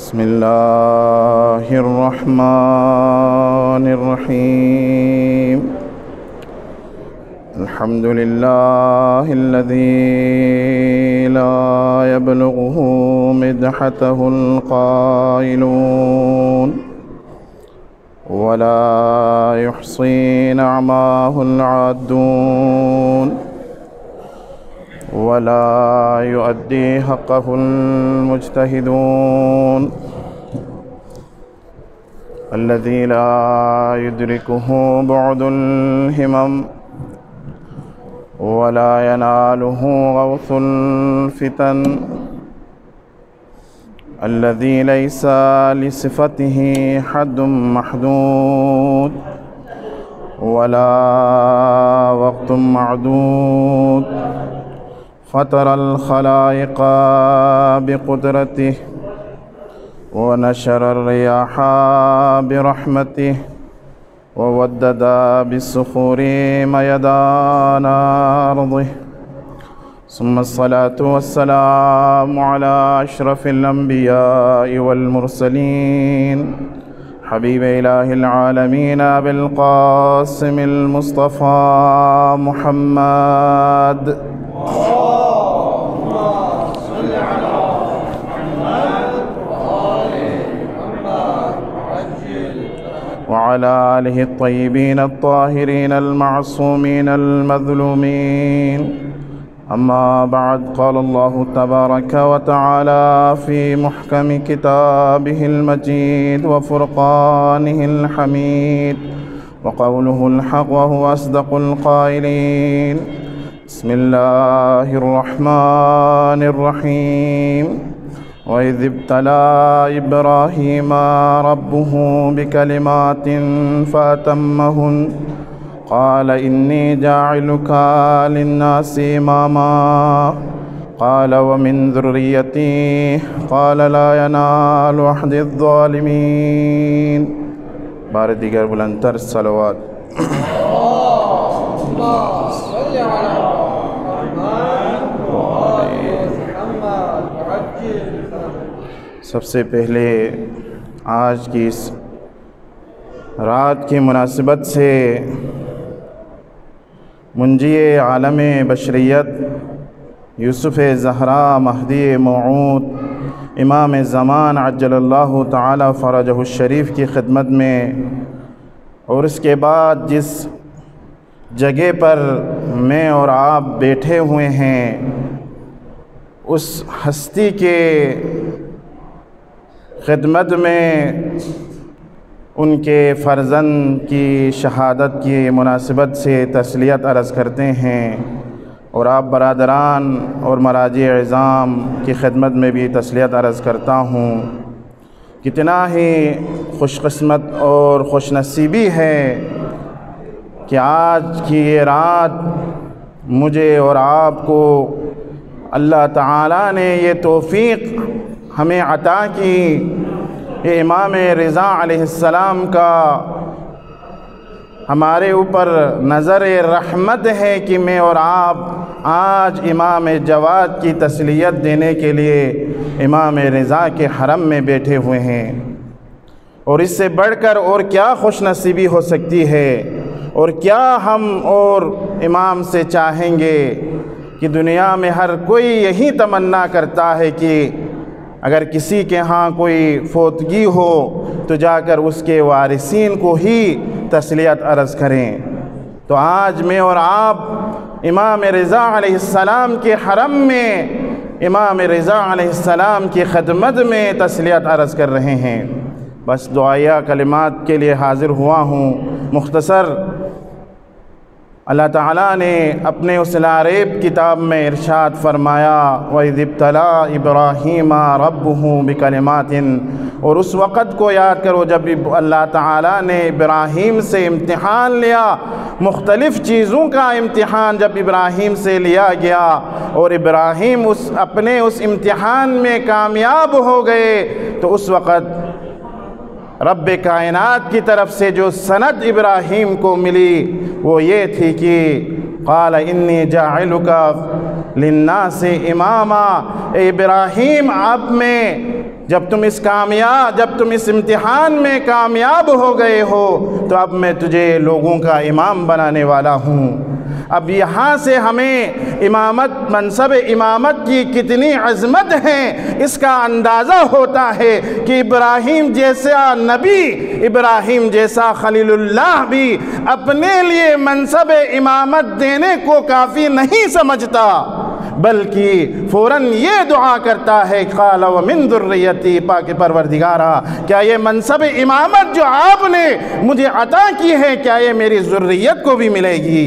بسم الله الرحمن الرحيم. الحمد لله الذي لا يبلغه مدحته القائلون ولا يحصي نعماه العادون ولا يؤدي حقه المجتهدون، الذي لا يدركه بعد الهمم ولا يناله غوث الفتن، الذي ليس لصفته حد محدود ولا وقت معدود، فطر الخلائق بقدرته ونشر الرياح برحمته وودد بالصخور ميدان أرضه، ثم الصلاة والسلام على أشرف الأنبياء والمرسلين حبيب إله العالمين أبي القاسم المصطفى محمد وعلى آله الطيبين الطاهرين المعصومين المظلومين. أما بعد، قال الله تبارك وتعالى في محكم كتابه المجيد وفرقانه الحميد وقوله الحق وهو أصدق القائلين. بسم الله الرحمن الرحيم. وإذ ابتلى إبراهيم ربه بكلمات فأتمهن قال إني جاعلك للناس إماما قال ومن ذريتي قال لا ينال عهد الظالمين. بار دیگر بلندتر صلوات. سب سے پہلے آج کی اس رات کی مناسبت سے منجی عالم بشریت یوسف زہرا مہدی موعود امام زمان عجل اللہ تعالی فرجہ الشریف کی خدمت میں، اور اس کے بعد جس جگہ پر میں اور آپ بیٹھے ہوئے ہیں اس ہستی کے خدمت میں ان کے فرزند کی شہادت کی مناسبت سے تسلیت عرض کرتے ہیں، اور آپ برادران اور مراجع عظام کی خدمت میں بھی تسلیت عرض کرتا ہوں. کتنا ہی خوش قسمت اور خوش نصیبی ہے کہ آج کی یہ رات مجھے اور آپ کو اللہ تعالیٰ نے یہ توفیق ہمیں عطا کی. یہ امام رضا علیہ السلام کا ہمارے اوپر نظر رحمت ہے کہ میں اور آپ آج امام جواد کی تسلیت دینے کے لیے امام رضا کے حرم میں بیٹھے ہوئے ہیں، اور اس سے بڑھ کر اور کیا خوش نصیبی ہو سکتی ہے، اور کیا ہم اور امام سے چاہیں گے کہ دنیا میں ہر کوئی یہی تمنا کرتا ہے کہ اگر کسی کے ہاں کوئی فوتگی ہو تو جا کر اس کے وارثین کو ہی تسلیت عرض کریں. تو آج میں اور آپ امام رضا علیہ السلام کے حرم میں امام رضا علیہ السلام کی خدمت میں تسلیت عرض کر رہے ہیں. بس دعائیہ کلمات کے لیے حاضر ہوا ہوں. مختصر اللہ تعالیٰ نے اپنے اس لاریب کتاب میں ارشاد فرمایا وَإِذِ ابْتَلَىٰ إِبْرَاهِيمَ رَبُّهُ بِكَلِمَاتٍ، اور اس وقت کو یاد کرو جب اللہ تعالیٰ نے ابراہیم سے امتحان لیا. مختلف چیزوں کا امتحان جب ابراہیم سے لیا گیا اور ابراہیم اپنے اس امتحان میں کامیاب ہو گئے، تو اس وقت رب کائنات کی طرف سے جو سند ابراہیم کو ملی وہ یہ تھی کہ قال انی جاعلک للناس اماما، اے ابراہیم اب میں جب تم اس امتحان میں کامیاب ہو گئے ہو تو اب میں تجھے لوگوں کا امام بنانے والا ہوں۔ اب یہاں سے ہمیں منصب امامت کی کتنی عظمت ہے اس کا اندازہ ہوتا ہے کہ ابراہیم جیسا نبی، ابراہیم جیسا خلیل اللہ بھی اپنے لیے منصب امامت دینے کو کافی نہیں سمجھتا، بلکہ فوراً یہ دعا کرتا ہے قال ومن ذریتی، پاک پروردگارا کیا یہ منصب امامت جو آپ نے مجھے عطا کی ہے کیا یہ میری ذریت کو بھی ملے گی؟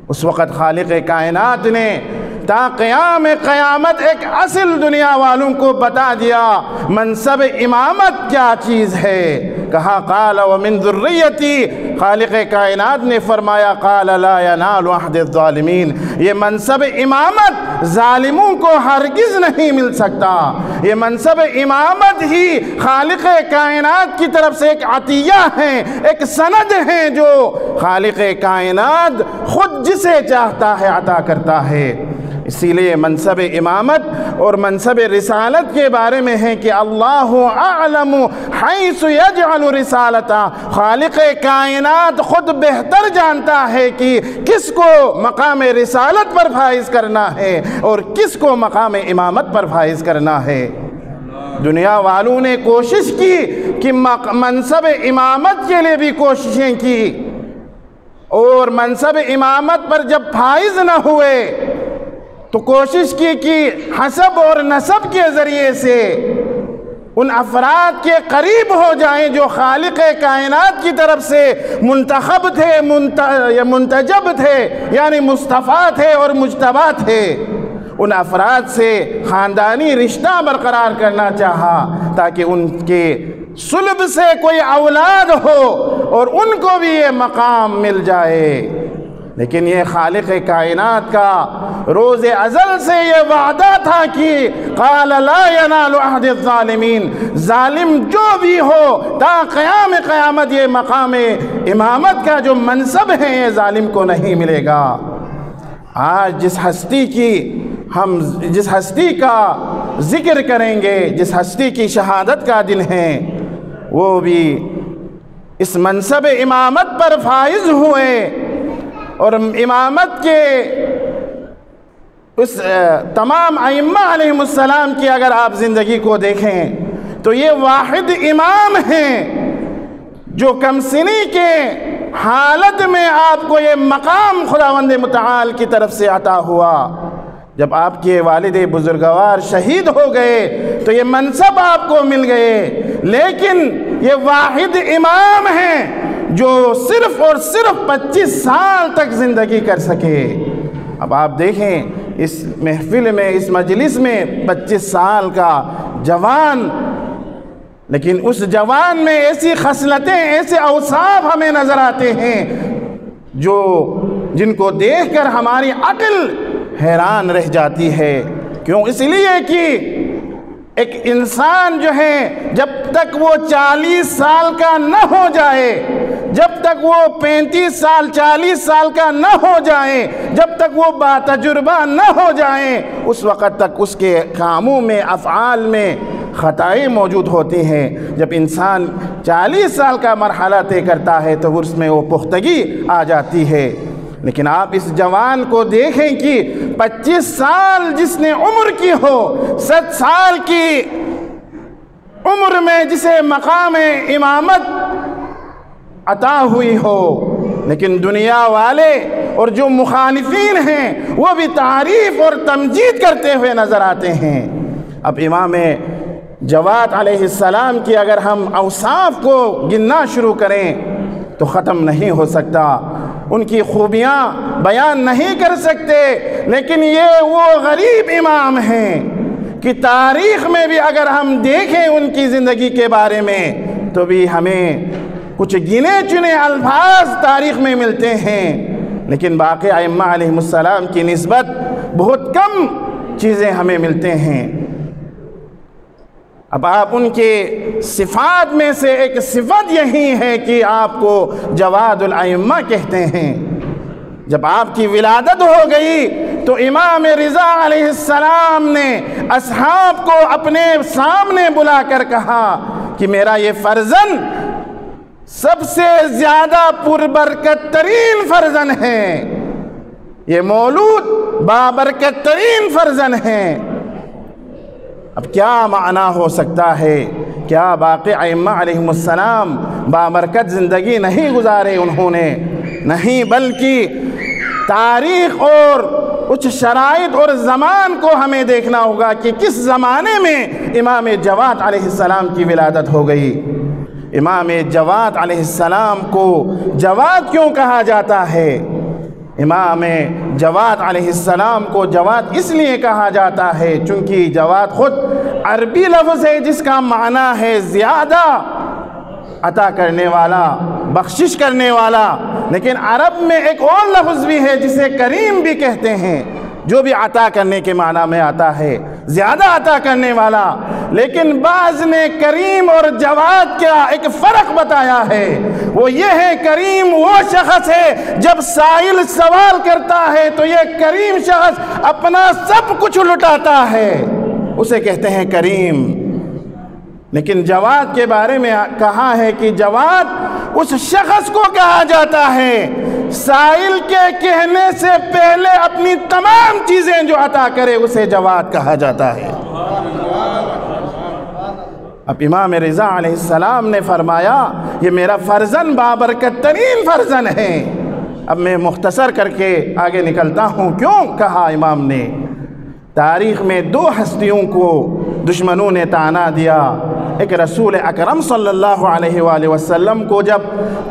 اس وقت خالق کائنات نے تا قیام قیامت ایک اصل دنیا والوں کو بتا دیا منصب امامت کیا چیز ہے۔ کہا قال ومن ذریتی، خالق کائنات نے فرمایا قال لا ینال عہد الظالمین، یہ منصب امامت ظالموں کو ہرگز نہیں مل سکتا۔ یہ منصب امامت ہی خالق کائنات کی طرف سے ایک عطیہ ہے، ایک سند ہے جو خالق کائنات خود جسے چاہتا ہے عطا کرتا ہے۔ اسی لیے منصب امامت اور منصب رسالت کے بارے میں ہے کہ اللہ اعلم حیث یجعل رسالتا، خالق کائنات خود بہتر جانتا ہے کہ کس کو مقام رسالت پر فائز کرنا ہے اور کس کو مقام امامت پر فائز کرنا ہے۔ دنیا والوں نے کوشش کی کہ منصب امامت کے لیے بھی کوششیں کی، اور منصب امامت پر جب فائز نہ ہوئے تو کوشش کی کہ حسب اور نسب کے ذریعے سے ان افراد کے قریب ہو جائیں جو خالق کائنات کی طرف سے منتخب تھے، منتجب تھے، یعنی مصطفیٰ تھے اور مجتبی تھے۔ ان افراد سے خاندانی رشتہ برقرار کرنا چاہا تاکہ ان کے صلب سے کوئی اولاد ہو اور ان کو بھی یہ مقام مل جائے۔ لیکن یہ خالق کائنات کا روز ازل سے یہ وعدہ تھا کہ قال لا ینال عہد الظالمین، ظالم جو بھی ہو تا قیام قیامت یہ مقام امامت کا جو منصب ہے یہ ظالم کو نہیں ملے گا۔ آج جس ہستی کا ذکر کریں گے، جس ہستی کی شہادت کا دن ہے، وہ بھی اس منصب امامت پر فائز ہوئے، اور امامت کے اس تمام ائمہ علیہم السلام کی اگر آپ زندگی کو دیکھیں تو یہ واحد امام ہیں جو کم سنی کے حالت میں آپ کو یہ مقام خداوند متعال کی طرف سے عطا ہوا۔ جب آپ کے والد بزرگوار شہید ہو گئے تو یہ منصب آپ کو مل گئے، لیکن یہ واحد امام ہیں جو صرف اور صرف 25 سال تک زندگی کر سکے۔ اب آپ دیکھیں اس محفل میں، اس مجلس میں 25 سال کا جوان، لیکن اس جوان میں ایسی خصلتیں، ایسے اوصاف ہمیں نظر آتے ہیں جن کو دیکھ کر ہماری عقل حیران رہ جاتی ہے۔ کیوں؟ اس لیے کہ ایک انسان جو ہے جب تک وہ 40 سال کا نہ ہو جائے، جب تک وہ 35 سال 40 سال کا نہ ہو جائے، جب تک وہ باتجربہ نہ ہو جائیں، اس وقت تک اس کے کاموں میں، افعال میں خطائیں موجود ہوتی ہیں۔ جب انسان 40 سال کا مرحلہ طے کرتا ہے تو اس میں وہ پختگی آ جاتی ہے۔ لیکن آپ اس جوان کو دیکھیں کہ 25 سال جس نے عمر کی ہو، 7 سال کی عمر میں جسے مقام امامت عطا ہوئی ہو، لیکن دنیا والے اور جو مخالفین ہیں وہ بھی تعریف اور تمجید کرتے ہوئے نظر آتے ہیں۔ اب امام جواد علیہ السلام کی اگر ہم اوصاف کو گننا شروع کریں تو ختم نہیں ہو سکتا، ان کی خوبیاں بیان نہیں کر سکتے، لیکن یہ وہ غریب امام ہیں کہ تاریخ میں بھی اگر ہم دیکھیں ان کی زندگی کے بارے میں تو بھی ہمیں کچھ گنے چنے الفاظ تاریخ میں ملتے ہیں، لیکن باقی ائمہ علیہم السلام کی نسبت بہت کم چیزیں ہمیں ملتے ہیں۔ اب آپ ان کے صفات میں سے ایک صفت یہی ہے کہ آپ کو جواد الائمہ کہتے ہیں۔ جب آپ کی ولادت ہو گئی تو امام رضا علیہ السلام نے اصحاب کو اپنے سامنے بلا کر کہا کہ میرا یہ فرزند سب سے زیادہ پربرکت ترین فرزند ہے، یہ مولود بابرکت ترین فرزند ہے۔ اب کیا معنی ہو سکتا ہے؟ کیا باقی ائمہ علیہم السلام بابرکت زندگی نہیں گزارے انہوں نے؟ نہیں، بلکہ تاریخ اور کچھ شرائط اور زمان کو ہمیں دیکھنا ہوگا کہ کس زمانے میں امام جواد علیہ السلام کی ولادت ہو گئی۔ امام جواد علیہ السلام کو جواد کیوں کہا جاتا ہے؟ امام جواد علیہ السلام کو جواد اس لیے کہا جاتا ہے چونکہ جواد خود عربی لفظ ہے جس کا معنی ہے زیادہ عطا کرنے والا، بخشش کرنے والا، لیکن عرب میں ایک اور لفظ بھی ہے جسے کریم بھی کہتے ہیں، جو بھی عطا کرنے کے معنی میں آتا ہے، زیادہ عطا کرنے والا۔ لیکن بعض نے کریم اور جواد کا ایک فرق بتایا ہے، وہ یہ ہے کریم وہ شخص ہے جب سائل سوال کرتا ہے تو یہ کریم شخص اپنا سب کچھ لٹاتا ہے، اسے کہتے ہیں کریم۔ لیکن جواد کے بارے میں کہا ہے کہ جواد اس شخص کو کہا جاتا ہے سائل کے کہنے سے پہلے اپنی تمام چیزیں جو عطا کرے اسے جواد کہا جاتا ہے۔ اب امام رضا علیہ السلام نے فرمایا یہ میرا فرزند بابرکت ترین فرزند ہے۔ اب میں مختصر کر کے آگے نکلتا ہوں۔ کیوں کہا امام نے؟ تاریخ میں دو ہستیوں کو دشمنوں نے طعنہ دیا۔ ایک رسول اکرم صلی اللہ علیہ وآلہ وسلم کو جب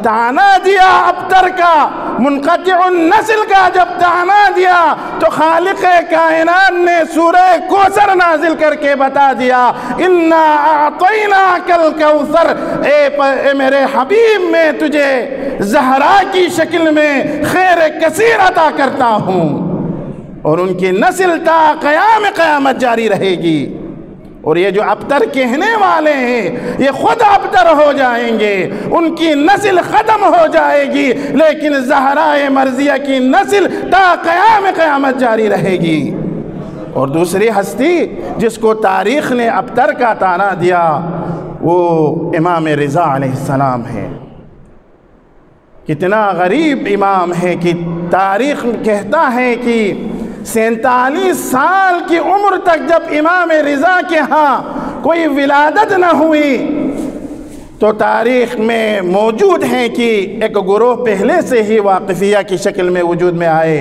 طعنہ دیا، ابتر کا، منقطع النسل کا جب طعنہ دیا تو خالق کائنات نے سورہ کوثر نازل کر کے بتا دیا انا اعطیناک الکوثر، اے میرے حبیب میں تجھے زہرا کی شکل میں خیر کثیر عطا کرتا ہوں، اور ان کی نسل تا قیامت جاری رہے گی۔ اور یہ جو ابتر کہنے والے ہیں یہ خود ابتر ہو جائیں گے، ان کی نسل ختم ہو جائے گی، لیکن زہرائے مرضیہ کی نسل تا قیامت جاری رہے گی۔ اور دوسری ہستی جس کو تاریخ نے ابتر کا طعنہ دیا وہ امام رضا علیہ السلام ہے۔ کتنا غریب امام ہے کہ تاریخ کہتا ہے کہ 47 سال کی عمر تک جب امام رضا کے ہاں کوئی ولادت نہ ہوئی تو تاریخ میں موجود ہیں کہ ایک گروہ پہلے سے ہی واقفیہ کی شکل میں وجود میں آئے،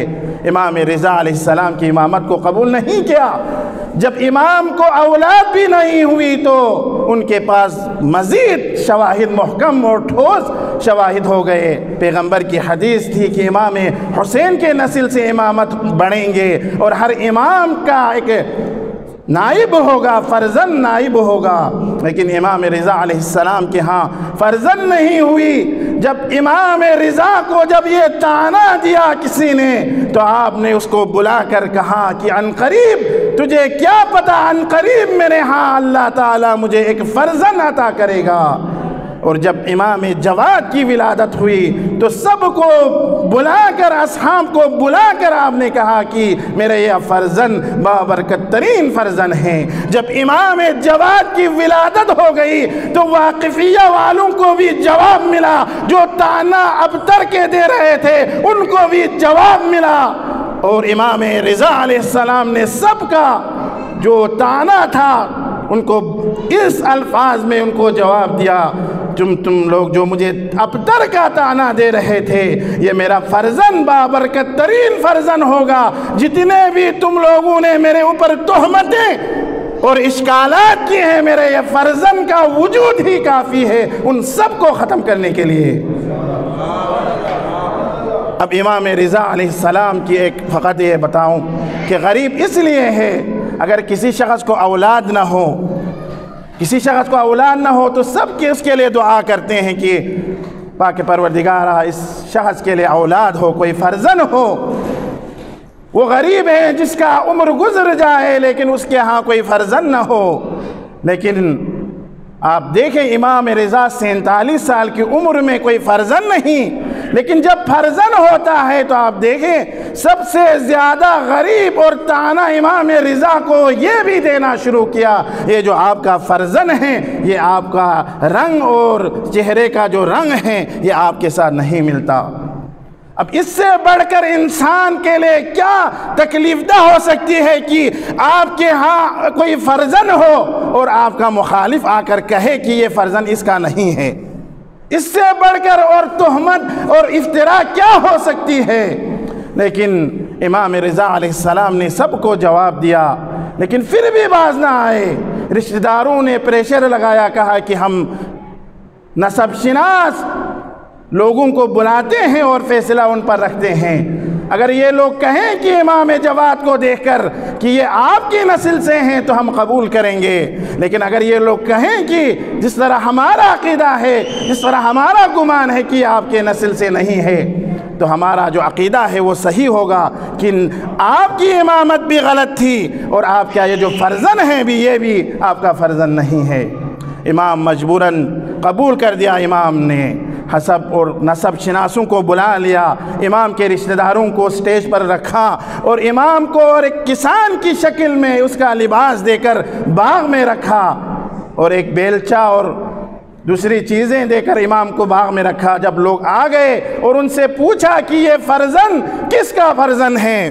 امام رضا علیہ السلام کی امامت کو قبول نہیں کیا۔ جب امام کو اولاد بھی نہیں ہوئی تو ان کے پاس مزید شواہد محکم اور ٹھوس شواہد ہو گئے۔ پیغمبر کی حدیث تھی کہ امام حسین کے نسل سے امامت بڑھیں گے اور ہر امام کا ایک نائب ہوگا، فرزند نائب ہوگا، لیکن امام رضا علیہ السلام کے ہاں فرزند نہیں ہوئی۔ جب امام رضا کو جب یہ طعنہ دیا کسی نے تو آپ نے اس کو بلا کر کہا کہ عن قریب تجھے کیا پتا، عن قریب میرے ہاں اللہ تعالیٰ مجھے ایک فرزند عطا کرے گا۔ اور جب امام جواد کی ولادت ہوئی تو سب کو بلا کر، اصحاب کو بلا کر آپ نے کہا کہ میرے یہ فرزند بابرکت ترین فرزند ہیں۔ جب امام جواد کی ولادت ہو گئی تو واقفیہ والوں کو بھی جواب ملا، جو طعنہ ابتر کے دے رہے تھے ان کو بھی جواب ملا، اور امام رضا علیہ السلام نے سب کا جو طعنہ تھا ان کو اس الفاظ میں ان کو جواب دیا، تم لوگ جو مجھے ابتر کا طعنہ دے رہے تھے یہ میرا فرزند بابرکت ترین فرزند ہوگا۔ جتنے بھی تم لوگوں نے میرے اوپر تہمتیں اور اشکالات کیے ہیں، میرے یہ فرزند کا وجود ہی کافی ہے ان سب کو ختم کرنے کے لیے۔ اب امام رضا علیہ السلام کی ایک فقط یہ بتاؤں کہ غریب اس لیے ہے اگر کسی شخص کو اولاد نہ ہو، کسی شخص کو اولاد نہ ہو تو سب کے اس کے لیے دعا کرتے ہیں کہ پاک پروردگارہ اس شخص کے لیے اولاد ہو، کوئی فرزند ہو۔ وہ غریب ہے جس کا عمر گزر جائے لیکن اس کے ہاں کوئی فرزند نہ ہو۔ لیکن آپ دیکھیں امام رضا 47 سال کی عمر میں کوئی فرزند نہیں، لیکن جب فرزند ہوتا ہے تو آپ دیکھیں سب سے زیادہ غریب اور طعنہ امام رضا کو یہ بھی دینا شروع کیا، یہ جو آپ کا فرزند ہے یہ آپ کا رنگ اور چہرے کا جو رنگ ہے یہ آپ کے ساتھ نہیں ملتا۔ اب اس سے بڑھ کر انسان کے لیے کیا تکلیف دہ ہو سکتی ہے کہ آپ کے ہاں کوئی فرزند ہو اور آپ کا مخالف آ کر کہے کہ یہ فرزند اس کا نہیں ہے۔ اس سے بڑھ کر اور تہمت اور افتراء کیا ہو سکتی ہے؟ لیکن امام رضا علیہ السلام نے سب کو جواب دیا، لیکن پھر بھی باز نہ آئے۔ رشتہ داروں نے پریشر لگایا، کہا کہ ہم نسب شناس لوگوں کو بلاتے ہیں اور فیصلہ ان پر رکھتے ہیں، اگر یہ لوگ کہیں کہ امام جواد کو دیکھ کر کہ یہ آپ کی نسل سے ہیں تو ہم قبول کریں گے، لیکن اگر یہ لوگ کہیں کہ جس طرح ہمارا عقیدہ ہے، جس طرح ہمارا گمان ہے کہ آپ کے نسل سے نہیں ہے، تو ہمارا جو عقیدہ ہے وہ صحیح ہوگا کہ آپ کی امامت بھی غلط تھی اور آپ کا یہ جو فرزند ہیں بھی یہ بھی آپ کا فرزند نہیں ہے۔ امام مجبوراً قبول کر دیا، امام نے حسب اور نسب شناسوں کو بلا لیا، امام کے رشتہ داروں کو سٹیج پر رکھا اور امام کو اور ایک کسان کی شکل میں اس کا لباس دے کر باغ میں رکھا اور ایک بیلچہ اور دوسری چیزیں دے کر امام کو باغ میں رکھا۔ جب لوگ آ گئے اور ان سے پوچھا کہ یہ فرزند کس کا فرزند ہے،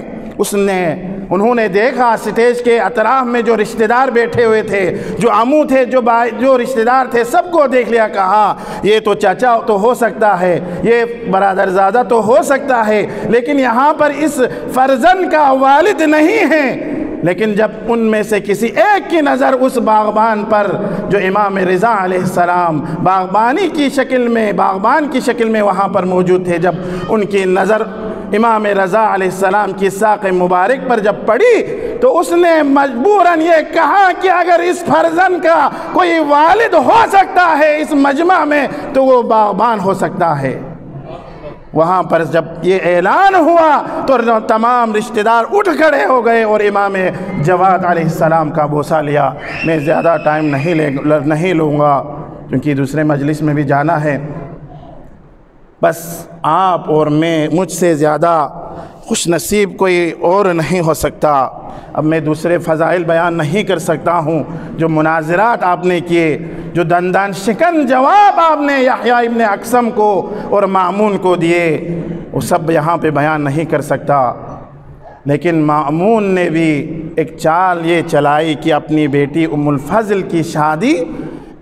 انہوں نے دیکھا سٹیج کے اطراف میں جو رشتہ دار بیٹھے ہوئے تھے، جو عمو تھے، جو رشتہ دار تھے، سب کو دیکھ لیا، کہا یہ تو چچا تو ہو سکتا ہے، یہ برادر زادہ تو ہو سکتا ہے، لیکن یہاں پر اس فرزند کا والد نہیں ہے۔ لیکن جب ان میں سے کسی ایک کی نظر اس باغبان پر جو امام رضا علیہ السلام باغبان کی شکل میں وہاں پر موجود تھے، جب ان کی نظر امام رضا علیہ السلام کی ساق مبارک پر جب پڑی تو اس نے مجبوراً یہ کہا کہ اگر اس فرزند کا کوئی والد ہو سکتا ہے اس مجمع میں تو وہ باغبان ہو سکتا ہے۔ وہاں پر جب یہ اعلان ہوا تو تمام رشتہ دار اٹھ کھڑے ہو گئے اور امام جواد علیہ السلام کا بوسہ لیا۔ میں زیادہ ٹائم نہیں لوں گا کیونکہ دوسرے مجلس میں بھی جانا ہے۔ بس آپ اور میں، مجھ سے زیادہ خوش نصیب کوئی اور نہیں ہو سکتا۔ اب میں دوسرے فضائل بیان نہیں کر سکتا ہوں، جو مناظرات آپ نے کیے، جو دندان شکن جواب آپ نے یحییٰ ابن اقسم کو اور مامون کو دیے، وہ سب یہاں پہ بیان نہیں کر سکتا۔ لیکن مامون نے بھی ایک چال یہ چلائی کہ اپنی بیٹی ام الفضل کی شادی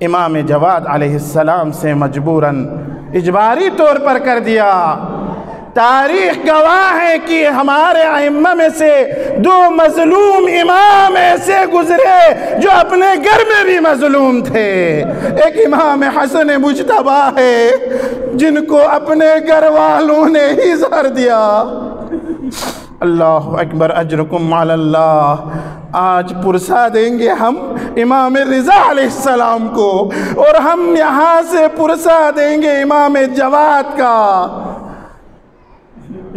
امام جواد علیہ السلام سے مجبوراً اجباری طور پر کر دیا۔ تاریخ گواہ ہے کہ ہمارے ائمہ میں سے دو مظلوم امام ایسے گزرے جو اپنے گھر میں بھی مظلوم تھے۔ ایک امام حسن مجتبی ہے جن کو اپنے گھر والوں نے ہی زہر دیا۔ اللہ اکبر، اجرکم علی اللہ۔ آج پرسا دیں گے ہم امام رضا علیہ السلام کو، اور ہم یہاں سے پرسا دیں گے امام جواد کا۔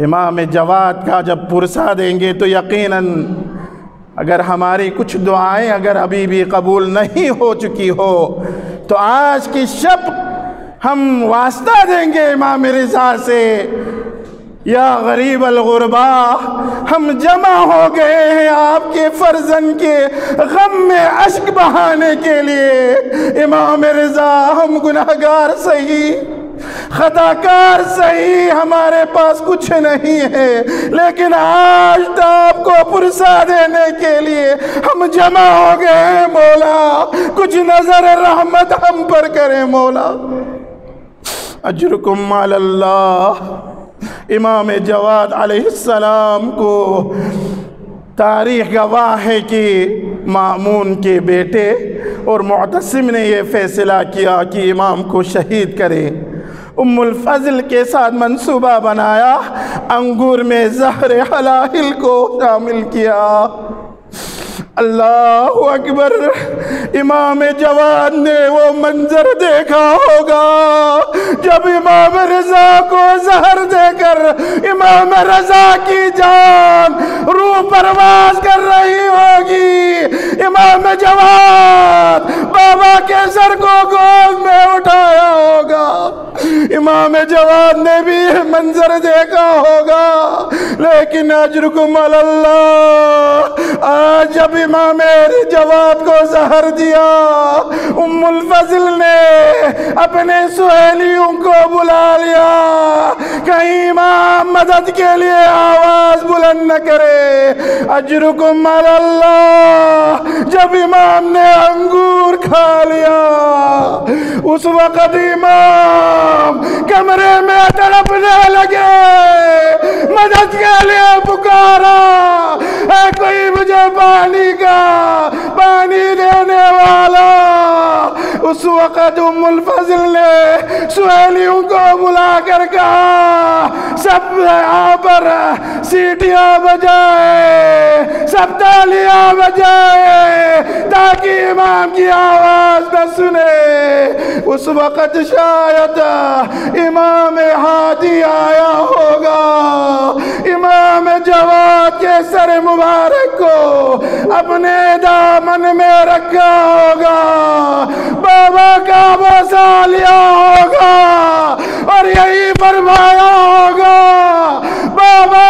امام جواد کا جب پرسا دیں گے تو یقیناً اگر ہماری کچھ دعائیں اگر ابھی بھی قبول نہیں ہو چکی ہو تو آج کی شب ہم واسطہ دیں گے امام رضا سے، یا غریب الغربا، ہم جمع ہو گئے ہیں آپ کے فرزند کے غم میں اشک بہانے کے لیے۔ امام رضا، ہم گناہگار صحیح، خطاکار صحیح، ہمارے پاس کچھ نہیں ہے، لیکن آج تو آپ کو پرسا دینے کے لیے ہم جمع ہو گئے ہیں۔ مولا کچھ نظر رحمت ہم پر کریں مولا۔ اجرکم علی اللہ۔ امام جواد علیہ السلام کو تاریخ گواہ ہے کہ مامون کے بیٹے اور معتصم نے یہ فیصلہ کیا کہ امام کو شہید کرے۔ ام الفضل کے ساتھ منصوبہ بنایا، انگور میں زہر حلاہل کو شامل کیا۔ اللہ اکبر۔ امام جواد نے وہ منظر دیکھا ہوگا جب امام رضا کو زہر دے کر امام رضا کی جان روح پرواز کر رہی ہوگی۔ امام جواد بابا کے سر کو گود میں اٹھایا ہوگا۔ امام جواد نے بھی یہ منظر دیکھا ہوگا، لیکن اجرکم علی اللہ، آج جب امام جواد کو زہر دیا، ام الفضل نے اپنے سہیلیوں کو بلا لیا، کہیں امام مدد کے لیے آواز بلند نہ کرے۔ اجرکم علی اللہ، جب امام نے انگور کھا لیا، اس وقت امام کمرے میں تڑپنے لگے، مدد کے لیے پکارا، اے کوئی مجھے پانی دینے والا۔ اس وقت ام الفضل نے سہیلیوں کو بلا کر کہا، سب یہاں پر سیٹیاں بجائے، سب تالیاں بجائے، تاکہ امام کی آواز نہ سنے۔ اس وقت شاید امام ہادی آیا ہوگا، امام جواد کے سر مبارک کو اپنے دامن میں رکھا ہوگا، بابا کا بوسہ لیا ہوگا اور یہی فرمایا ہوگا، بابا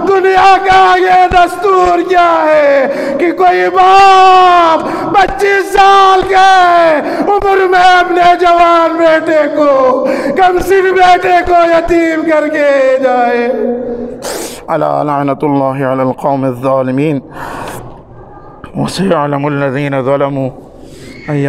دنیا کا یہ دستور کیا ہے کہ کوئی باپ 25 سال کے عمر میں اپنے جوان بیٹے کو، کمسن بیٹے کو یتیم کر کے جائے۔ الا لعنت اللہ علی القوم الظالمین، وسيعلم الذين ظلموا أي